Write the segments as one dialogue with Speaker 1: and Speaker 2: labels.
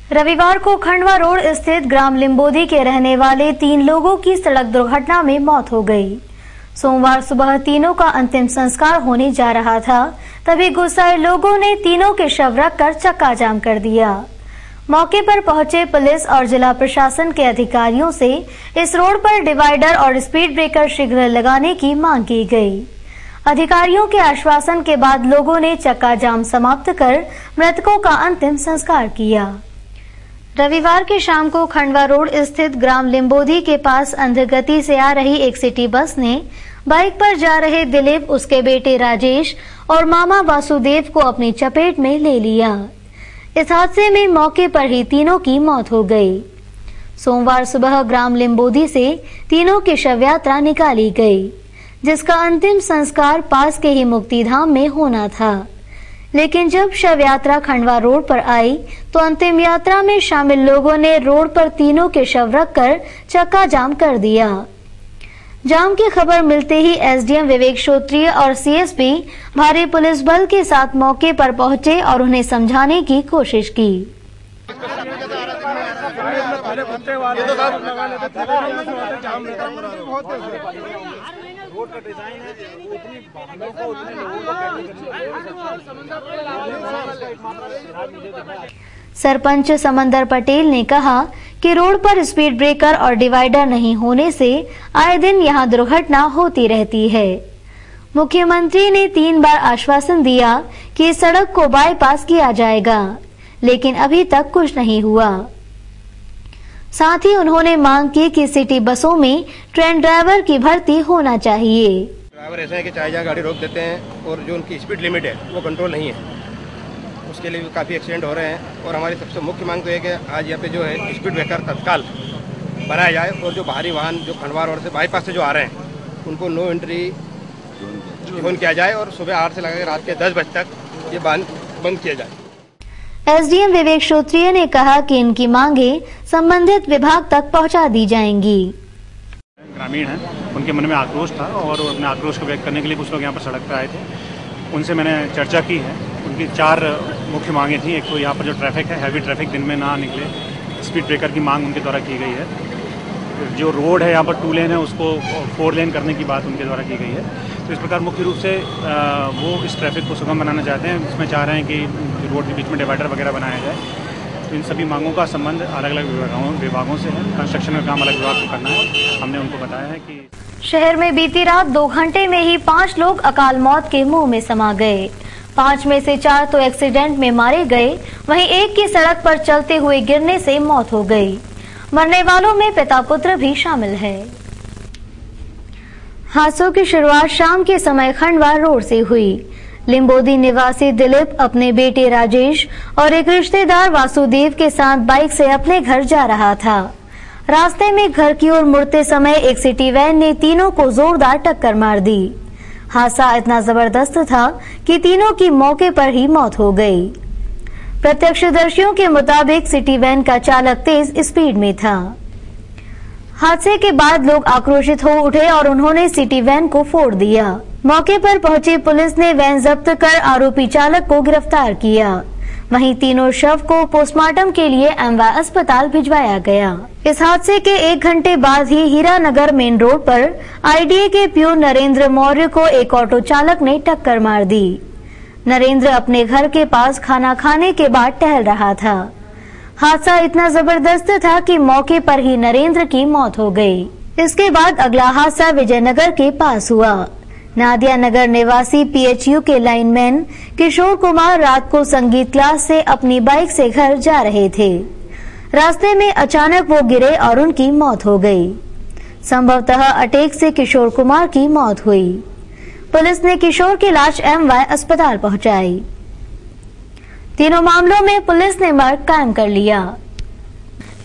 Speaker 1: रविवार को खंडवा रोड स्थित ग्राम लिंबोदी के रहने वाले 3 लोगों की सड़क दुर्घटना में मौत हो गई। सोमवार सुबह तीनों का अंतिम संस्कार होने जा रहा था, तभी गुस्साए लोगों ने तीनों के शव रखकर चक्का जाम कर दिया। मौके पर पहुंचे पुलिस और जिला प्रशासन के अधिकारियों से इस रोड पर डिवाइडर और स्पीड ब्रेकर शीघ्र लगाने की मांग की गई। अधिकारियों के आश्वासन के बाद लोगों ने चक्का जाम समाप्त कर मृतकों का अंतिम संस्कार किया। रविवार की शाम को खंडवा रोड स्थित ग्राम लिंबोदी के पास अंधगति से आ रही एक सिटी बस ने बाइक पर जा रहे दिलीप, उसके बेटे राजेश और मामा वासुदेव को अपनी चपेट में ले लिया। इस हादसे में मौके पर ही तीनों की मौत हो गई। सोमवार सुबह ग्राम लिंबोदी से तीनों की शव यात्रा निकाली गई, जिसका अंतिम संस्कार पास के ही मुक्तिधाम में होना था। लेकिन जब शव यात्रा खंडवा रोड पर आई तो अंतिम यात्रा में शामिल लोगों ने रोड पर तीनों के शव रखकर चक्का जाम कर दिया। जाम की खबर मिलते ही एसडीएम विवेक श्रोत्रिय और सीएसपी भारी पुलिस बल के साथ मौके पर पहुंचे और उन्हें समझाने की कोशिश की। रोड का डिजाइन है, उतनी वाहनों को सरपंच समंदर पटेल ने कहा कि रोड पर स्पीड ब्रेकर और डिवाइडर नहीं होने से आए दिन यहां दुर्घटना होती रहती है। मुख्यमंत्री ने 3 बार आश्वासन दिया कि सड़क को बाईपास किया जाएगा, लेकिन अभी तक कुछ नहीं हुआ। साथ ही उन्होंने मांग की कि सिटी बसों में ट्रेन ड्राइवर की भर्ती होना चाहिए।
Speaker 2: ड्राइवर ऐसा है कि चाहे जहाँ गाड़ी रोक देते हैं और जो उनकी स्पीड लिमिट है वो कंट्रोल नहीं है, उसके लिए भी काफ़ी एक्सीडेंट हो रहे हैं। और हमारी सबसे मुख्य मांग तो है कि आज यहाँ पे जो है स्पीड ब्रेकर तत्काल बनाया जाए और जो बाहरी वाहन जो खंडवा रोड से बाईपास से जो आ रहे हैं उनको नो एंट्री जोन किया जाए और सुबह 8 से लगाकर रात के 10 बजे तक ये बंद किया जाए।
Speaker 1: एसडीएम विवेक श्रोत्रिय ने कहा कि इनकी मांगे संबंधित विभाग तक पहुंचा दी जाएंगी।
Speaker 3: ग्रामीण हैं, उनके मन में आक्रोश था और अपने आक्रोश को व्यक्त करने के लिए कुछ लोग यहाँ पर सड़क पर आए थे। उनसे मैंने चर्चा की है। उनकी 4 मुख्य मांगे थी। एक तो यहाँ पर जो ट्रैफिक है, हैवी ट्रैफिक दिन में ना निकले, स्पीड ब्रेकर की मांग उनके द्वारा की गई है। जो रोड है यहाँ पर 2 लेन है उसको 4 लेन करने की बात उनके द्वारा की गई है। तो इस प्रकार मुख्य रूप से वो इस ट्रैफिक को सुगम बनाना चाहते हैं। इसमें चाह रहे हैं कि रोड के बीच में डिवाइडर वगैरह बनाया जाए। तो इन सभी मांगों का संबंध अलग अलग विभागों से है। कंस्ट्रक्शन का काम अलग विभाग को करना है। हमने उनको बताया है कि
Speaker 1: शहर में बीती रात 2 घंटे में ही 5 लोग अकाल मौत के मुंह में समा गए। 5 में से 4 तो एक्सीडेंट में मारे गए, वहीं एक की सड़क पर चलते हुए गिरने से मौत हो गई। मरने वालों में पिता पुत्र भी शामिल है। हादसों की शुरुआत शाम के समय खंडवा रोड से हुई। लिंबोदी निवासी दिलीप अपने बेटे राजेश और एक रिश्तेदार वासुदेव के साथ बाइक से अपने घर जा रहा था। रास्ते में घर की ओर मुड़ते समय एक सिटी वैन ने तीनों को जोरदार टक्कर मार दी। हादसा इतना जबरदस्त था कि तीनों की मौके पर ही मौत हो गई। प्रत्यक्षदर्शियों के मुताबिक सिटी वैन का चालक तेज स्पीड में था। हादसे के बाद लोग आक्रोशित हो उठे और उन्होंने सिटी वैन को फोड़ दिया। मौके पर पहुंची पुलिस ने वैन जब्त कर आरोपी चालक को गिरफ्तार किया। वहीं तीनों शव को पोस्टमार्टम के लिए एमवाय अस्पताल भिजवाया गया। इस हादसे के 1 घंटे बाद ही हीरानगर मेन रोड पर आईडीए के पीओ नरेंद्र मौर्य को एक ऑटो चालक ने टक्कर मार दी। नरेंद्र अपने घर के पास खाना खाने के बाद टहल रहा था। हादसा इतना जबरदस्त था कि मौके पर ही नरेंद्र की मौत हो गई। इसके बाद अगला हादसा विजयनगर के पास हुआ। नादिया नगर निवासी पीएचयू के लाइनमैन किशोर कुमार रात को संगीत क्लास से अपनी बाइक से घर जा रहे थे। रास्ते में अचानक वो गिरे और उनकी मौत हो गई। संभवतः अटैक से किशोर कुमार की मौत हुई। पुलिस ने किशोर की लाश एमवाय अस्पताल पहुंचाई। तीनों मामलों में पुलिस ने मर्ग कायम कर लिया।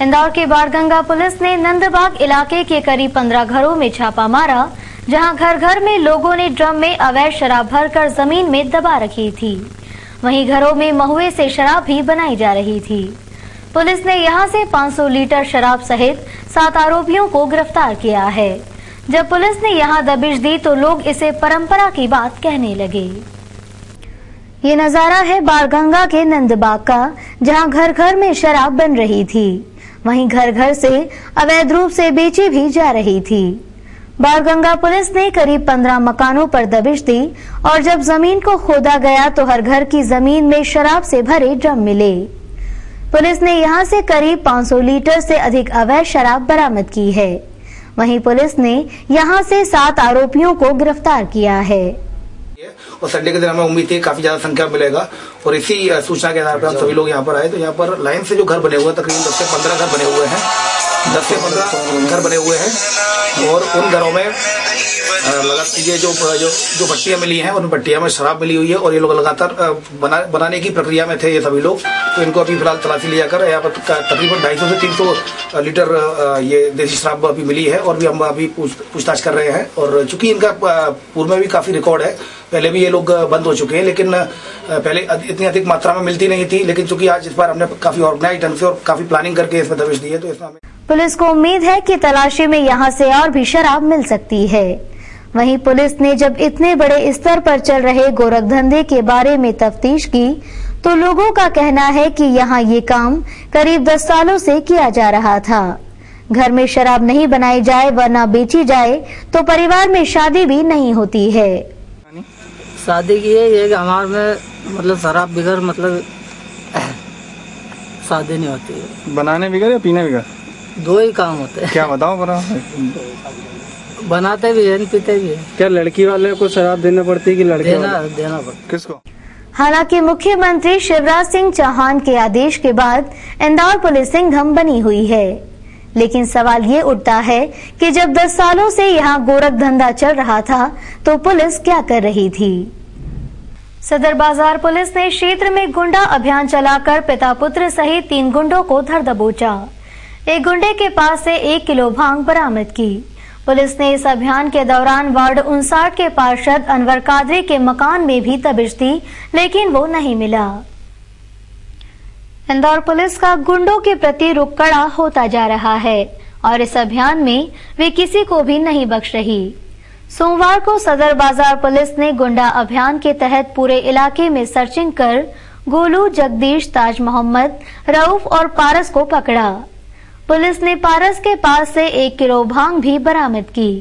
Speaker 1: इंदौर के बाणगंगा पुलिस ने नंदबाग इलाके के करीब 15 घरों में छापा मारा, जहां घर घर में लोगों ने ड्रम में अवैध शराब भरकर जमीन में दबा रखी थी। वहीं घरों में महुए से शराब भी बनाई जा रही थी। पुलिस ने यहां से 500 लीटर शराब सहित 7 आरोपियों को गिरफ्तार किया है। जब पुलिस ने यहां दबिश दी तो लोग इसे परंपरा की बात कहने लगे। ये नजारा है बाणगंगा के नंदबाग का, जहां घर घर में शराब बन रही थी, वहीं घर घर से अवैध रूप से बेची भी जा रही थी। बाणगंगा पुलिस ने करीब 15 मकानों पर दबिश दी और जब जमीन को खोदा गया तो हर घर की जमीन में शराब से भरे ड्रम मिले। पुलिस ने यहां से करीब 500 लीटर से अधिक अवैध शराब बरामद की है। वहीं पुलिस ने यहां से 7 आरोपियों को गिरफ्तार किया है।
Speaker 4: और संडे के दिन हमें उम्मीद थी काफी ज्यादा संख्या में मिलेगा और इसी सूचना के आधार पर हम सभी लोग यहाँ पर आए। तो यहाँ पर लाइन से जो घर बने हुए हैं, तकरीबन 10 से 15 घर बने हुए हैं, 10 से 15 घर बने हुए हैं और उन घरों में ये जो भट्टियां मिली हैं उन भट्टियां में शराब मिली हुई है और ये लोग लगातार बनाने की प्रक्रिया में थे ये सभी लोग। तो इनको अभी फिलहाल तलाशी लिया कर यहाँ पर तकरीबन 250 से 300 लीटर ये देसी शराब अभी मिली है और भी हम अभी पूछताछ कर रहे हैं। और चूंकि इनका पूर्व में भी काफी रिकॉर्ड है, पहले भी ये लोग बंद हो चुके हैं, लेकिन पहले इतनी अधिक मात्रा में मिलती नहीं थी, लेकिन चूंकि आज इस बार हमने काफी ऑर्गेनाइज ढंग से और काफी प्लानिंग करके इसमें दबिश दी है। तो इसमें
Speaker 1: पुलिस को उम्मीद है कि तलाशी में यहां से और भी शराब मिल सकती है। वहीं पुलिस ने जब इतने बड़े स्तर पर चल रहे गोरख धंधे के बारे में तफ्तीश की तो लोगों का कहना है कि यहां ये काम करीब 10 सालों से किया जा रहा था। घर में शराब नहीं बनाई जाए वरना बेची जाए तो परिवार में शादी भी नहीं होती है।
Speaker 5: शादी की है ये हमारे में मतलब शराब बिगर मतलब शादी नहीं होती है।
Speaker 6: बनाने बिगर या पीने बिगर?
Speaker 5: दो ही काम होते हैं।
Speaker 6: क्या बताओ बड़ा?
Speaker 5: बनाते भी है पीते भी है।
Speaker 6: क्या लड़की वाले को शराब देना पड़ती है कि लड़के
Speaker 5: देना पड़ता?
Speaker 6: किसको?
Speaker 1: हालांकि मुख्यमंत्री शिवराज सिंह चौहान के आदेश के बाद इंदौर पुलिस सिंघम बनी हुई है, लेकिन सवाल ये उठता है कि जब 10 सालों से यहां गोरख धंधा चल रहा था तो पुलिस क्या कर रही थी। सदर बाजार पुलिस ने क्षेत्र में गुंडा अभियान चलाकर पिता पुत्र सहित 3 गुंडों को धर दबोचा। एक गुंडे के पास से 1 किलो भांग बरामद की। पुलिस ने इस अभियान के दौरान वार्ड 59 के पार्षद अनवर कादरी के मकान में भी दबिश दी, लेकिन वो नहीं मिला। इंदौर पुलिस का गुंडों के प्रति रुख कड़ा होता जा रहा है और इस अभियान में वे किसी को भी नहीं बख्श रही। सोमवार को सदर बाजार पुलिस ने गुंडा अभियान के तहत पूरे इलाके में सर्चिंग कर गोलू, जगदीश, ताज मोहम्मद, रऊफ और पारस को पकड़ा। पुलिस ने पारस के पास से 1 किलो भांग भी बरामद की।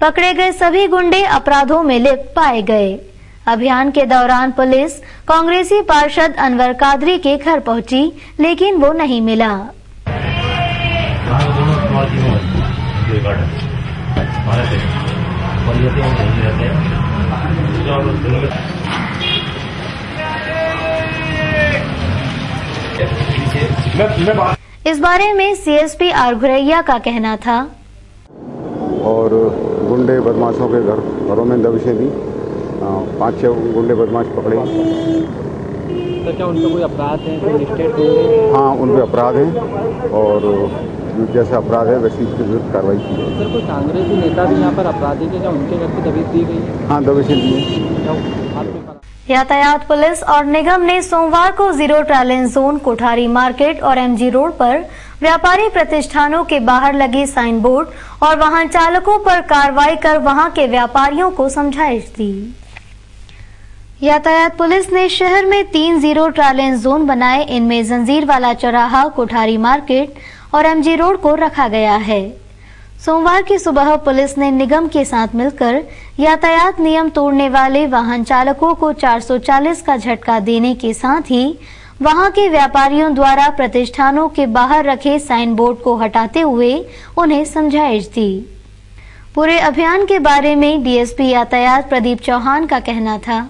Speaker 1: पकड़े गए सभी गुंडे अपराधों में लिप्त पाए गए। अभियान के दौरान पुलिस कांग्रेसी पार्षद अनवर कादरी के घर पहुंची, लेकिन वो नहीं मिला। इस बारे में सीएसपी आर घुरैया का कहना था।
Speaker 7: और गुंडे बदमाशों के घरों में दबिशें दी, 5-6 गुंडे बदमाश पकड़े।
Speaker 8: तो क्या उनका कोई अपराध है, कोई लिस्टेड गुंडे?
Speaker 7: हाँ, उन पे अपराध हैं और जैसे अपराध है वैसी उसके विरुद्ध कार्रवाई की है।
Speaker 8: सर, कोई कांग्रेसी नेता भी यहाँ पर अपराधी के, क्या उनके घर की दबिश दी गई?
Speaker 7: हाँ, दबिशें दी।
Speaker 1: यातायात पुलिस और निगम ने सोमवार को zero tolerance zone, Kothari market और एमजी रोड पर व्यापारी प्रतिष्ठानों के बाहर लगे साइन बोर्ड और वाहन चालकों पर कार्रवाई कर वहां के व्यापारियों को समझाइश दी। यातायात पुलिस ने शहर में 3 जीरो टॉलरेंस जोन बनाए। इनमें जंजीर वाला चौराहा, कोठारी मार्केट और एमजी रोड को रखा गया है। सोमवार की सुबह पुलिस ने निगम के साथ मिलकर यातायात नियम तोड़ने वाले वाहन चालकों को 440 का झटका देने के साथ ही वहां के व्यापारियों द्वारा प्रतिष्ठानों के बाहर रखे साइन बोर्ड को हटाते हुए उन्हें समझाइश दी। पूरे अभियान के बारे में डीएसपी यातायात प्रदीप चौहान का कहना था।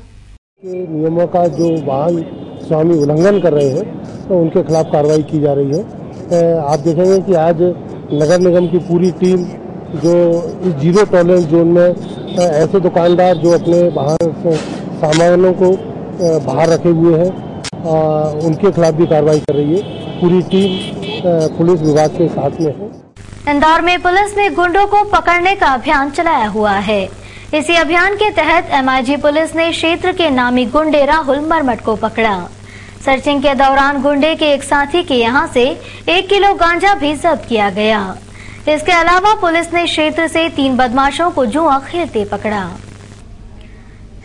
Speaker 9: नियमों का जो वाहन स्वामी उल्लंघन कर रहे हैं तो उनके खिलाफ कार्रवाई की जा रही है। आप देखेंगे कि आज नगर निगम की पूरी टीम जो इस जीरो टॉलरेंस जोन में ऐसे दुकानदार जो अपने बाहर से सामानों को बाहर रखे हुए हैं उनके खिलाफ भी कार्रवाई कर रही है। पूरी टीम पुलिस विभाग के साथ में है।
Speaker 1: इंदौर में पुलिस ने गुंडों को पकड़ने का अभियान चलाया हुआ है। इसी अभियान के तहत एमआईजी पुलिस ने क्षेत्र के नामी गुंडे राहुल मरमट को पकड़ा। सर्चिंग के दौरान गुंडे के एक साथी के यहां से 1 किलो गांजा भी जब्त किया गया। इसके अलावा पुलिस ने क्षेत्र से 3 बदमाशों को जुआ खेलते पकड़ा।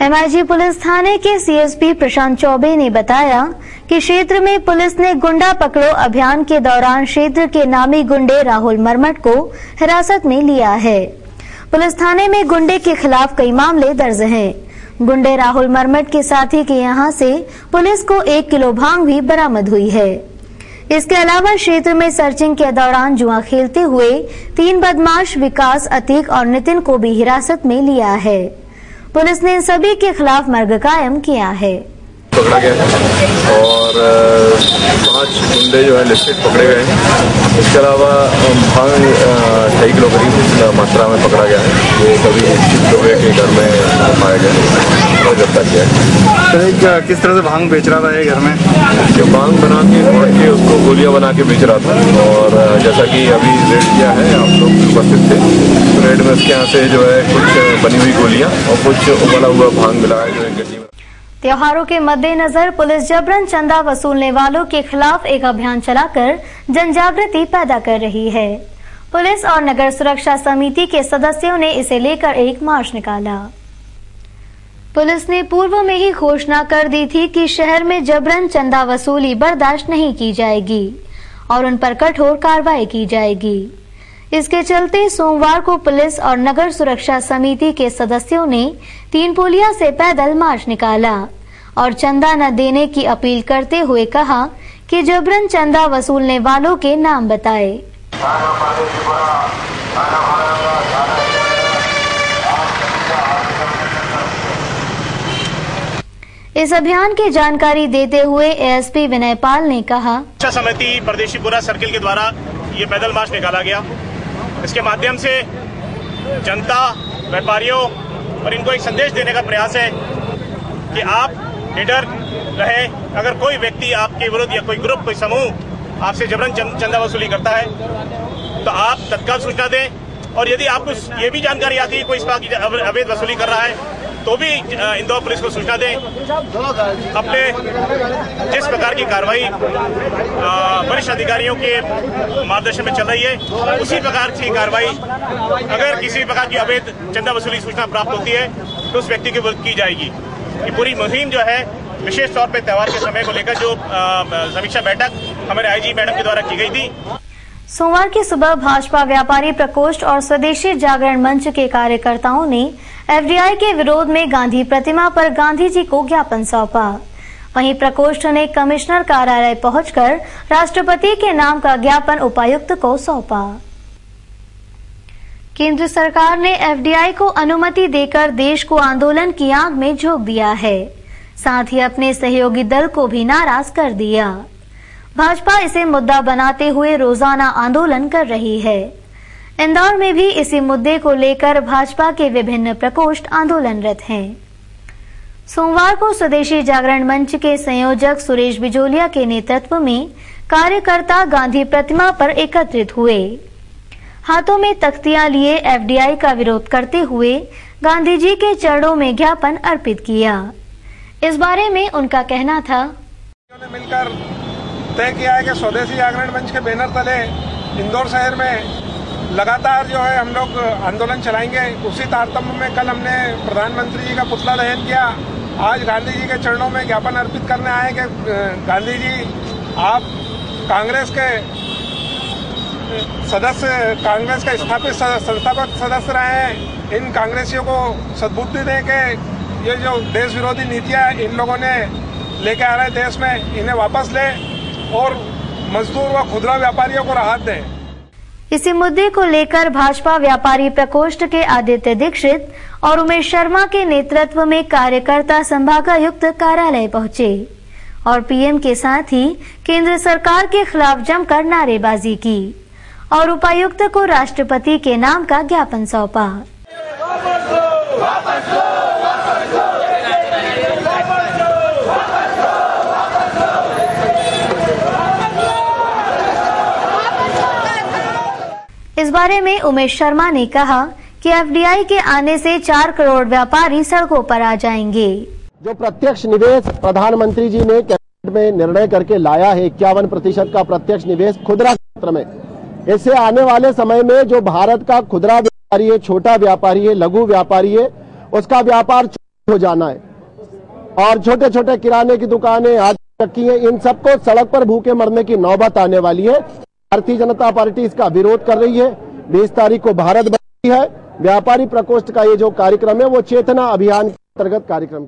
Speaker 1: MIG पुलिस थाने के CSP प्रशांत चौबे ने बताया कि क्षेत्र में पुलिस ने गुंडा पकड़ो अभियान के दौरान क्षेत्र के नामी गुंडे राहुल मरमट को हिरासत में लिया है। पुलिस थाने में गुंडे के खिलाफ कई मामले दर्ज हैं। गुंडे राहुल मरमट के साथी के यहां से पुलिस को 1 किलो भांग भी बरामद हुई है। इसके अलावा क्षेत्र में सर्चिंग के दौरान जुआ खेलते हुए 3 बदमाश विकास, अतीक और नितिन को भी हिरासत में लिया है। पुलिस ने इन सभी के खिलाफ मर्ग कायम किया है।
Speaker 10: पकड़ा गया है और 5 गुंडे जो है लिस्टेड पकड़े गए हैं। इसके अलावा भांग 2.5 किलो करीब मात्रा में पकड़ा गया है। ये सभी लोहे के घर में पाए गए और गिरफ्तार किया है।
Speaker 6: किस तरह से भांग बेच रहा था ये घर में?
Speaker 10: जो भांग बना के तोड़ के उसको गोलियां बना के बेच रहा था और जैसा कि अभी रेड किया है, आप लोग उपस्थित थे, तो रेड में उसके यहाँ से जो है कुछ बनी हुई गोलियां और कुछ उबला हुआ भांग मिला है जो एक गड्डी में।
Speaker 1: त्योहारों के मद्देनजर पुलिस जबरन चंदा वसूलने वालों के खिलाफ एक अभियान चलाकर जन जागृति पैदा कर रही है। पुलिस और नगर सुरक्षा समिति के सदस्यों ने इसे लेकर एक मार्च निकाला। पुलिस ने पूर्व में ही घोषणा कर दी थी कि शहर में जबरन चंदा वसूली बर्दाश्त नहीं की जाएगी और उन पर कठोर कार्रवाई की जाएगी। इसके चलते सोमवार को पुलिस और नगर सुरक्षा समिति के सदस्यों ने 3 पुलिया से पैदल मार्च निकाला और चंदा न देने की अपील करते हुए कहा कि जबरन चंदा वसूलने वालों के नाम बताए। इस अभियान की जानकारी देते हुए ASP विनय पाल ने कहा,
Speaker 3: समिति परदेशीपुरा सर्किल के द्वारा ये पैदल मार्च निकाला गया। इसके माध्यम से जनता, व्यापारियों और इनको एक संदेश देने का प्रयास है कि आप निडर रहे। अगर कोई व्यक्ति आपके विरुद्ध या कोई ग्रुप, कोई समूह आपसे जबरन चंदा वसूली करता है तो आप तत्काल सूचना दें। और यदि आपको ये भी जानकारी आती है कोई इस बात की अवैध वसूली कर रहा है तो भी इंदौर पुलिस को सूचना दें। अपने जिस प्रकार की कार्रवाई वरिष्ठ अधिकारियों के मार्गदर्शन में चल रही है उसी प्रकार की कार्रवाई अगर किसी प्रकार की अवैध चंदा वसूली सूचना प्राप्त होती है तो उस व्यक्ति के विरुद्ध की जाएगी। ये पूरी मुहिम जो है विशेष तौर पे त्योहार के समय को लेकर जो समीक्षा बैठक हमारे IG मैडम के द्वारा की गई थी।
Speaker 1: सोमवार की सुबह भाजपा व्यापारी प्रकोष्ठ और स्वदेशी जागरण मंच के कार्यकर्ताओं ने FDI के विरोध में गांधी प्रतिमा पर गांधी जी को ज्ञापन सौंपा। वहीं प्रकोष्ठ ने कमिश्नर कार्यालय पहुंचकर राष्ट्रपति के नाम का ज्ञापन उपायुक्त को सौंपा। केंद्र सरकार ने FDI को अनुमति देकर देश को आंदोलन की आग में झोंक दिया है, साथ ही अपने सहयोगी दल को भी नाराज कर दिया। भाजपा इसे मुद्दा बनाते हुए रोजाना आंदोलन कर रही है। इंदौर में भी इसी मुद्दे को लेकर भाजपा के विभिन्न प्रकोष्ठ आंदोलनरत हैं। सोमवार को स्वदेशी जागरण मंच के संयोजक सुरेश बिजोलिया के नेतृत्व में कार्यकर्ता गांधी प्रतिमा पर एकत्रित हुए। हाथों में तख्तियां लिए FDI का विरोध करते हुए गांधी जी के चरणों में ज्ञापन अर्पित किया। इस बारे में उनका कहना था,
Speaker 11: मिलकर तय किया है कि स्वदेशी जागरण मंच के बैनर तले इंदौर शहर में लगातार जो है हम लोग आंदोलन चलाएंगे। उसी तारतम्य में कल हमने प्रधानमंत्री जी का पुतला दहन किया। आज गांधी जी के चरणों में ज्ञापन अर्पित करने आए कि गांधी जी, आप कांग्रेस के सदस्य, कांग्रेस के स्थापित संस्थापक सदस्य रहे हैं। इन कांग्रेसियों को सद्बुद्धि दें कि ये जो देश विरोधी नीतियाँ इन लोगों ने लेके आ रहे देश में, इन्हें वापस लें और मजदूर व खुदरा व्यापारियों को राहत दें।
Speaker 1: इसी मुद्दे को लेकर भाजपा व्यापारी प्रकोष्ठ के आदित्य दीक्षित और उमेश शर्मा के नेतृत्व में कार्यकर्ता संभागायुक्त कार्यालय पहुंचे और PM के साथ ही केंद्र सरकार के खिलाफ जमकर नारेबाजी की और उपायुक्त को राष्ट्रपति के नाम का ज्ञापन सौंपा। इस बारे में उमेश शर्मा ने कहा कि FDI के आने से 4 करोड़ व्यापारी सड़कों पर आ जाएंगे।
Speaker 12: जो प्रत्यक्ष निवेश प्रधानमंत्री जी ने कैबिनेट में निर्णय करके लाया है 51% का प्रत्यक्ष निवेश खुदरा क्षेत्र में, इससे आने वाले समय में जो भारत का खुदरा व्यापारी है, छोटा व्यापारी है, लघु व्यापारी है, उसका व्यापार हो जाना है। और छोटे छोटे किराने की दुकानें, आज चक्की हैं, इन सबको सड़क पर भूखे मरने की नौबत आने वाली है। भारतीय जनता पार्टी इसका विरोध कर रही है। 20 तारीख को भारत बंद है। व्यापारी प्रकोष्ठ का ये जो कार्यक्रम है वो चेतना अभियान के अंतर्गत कार्यक्रम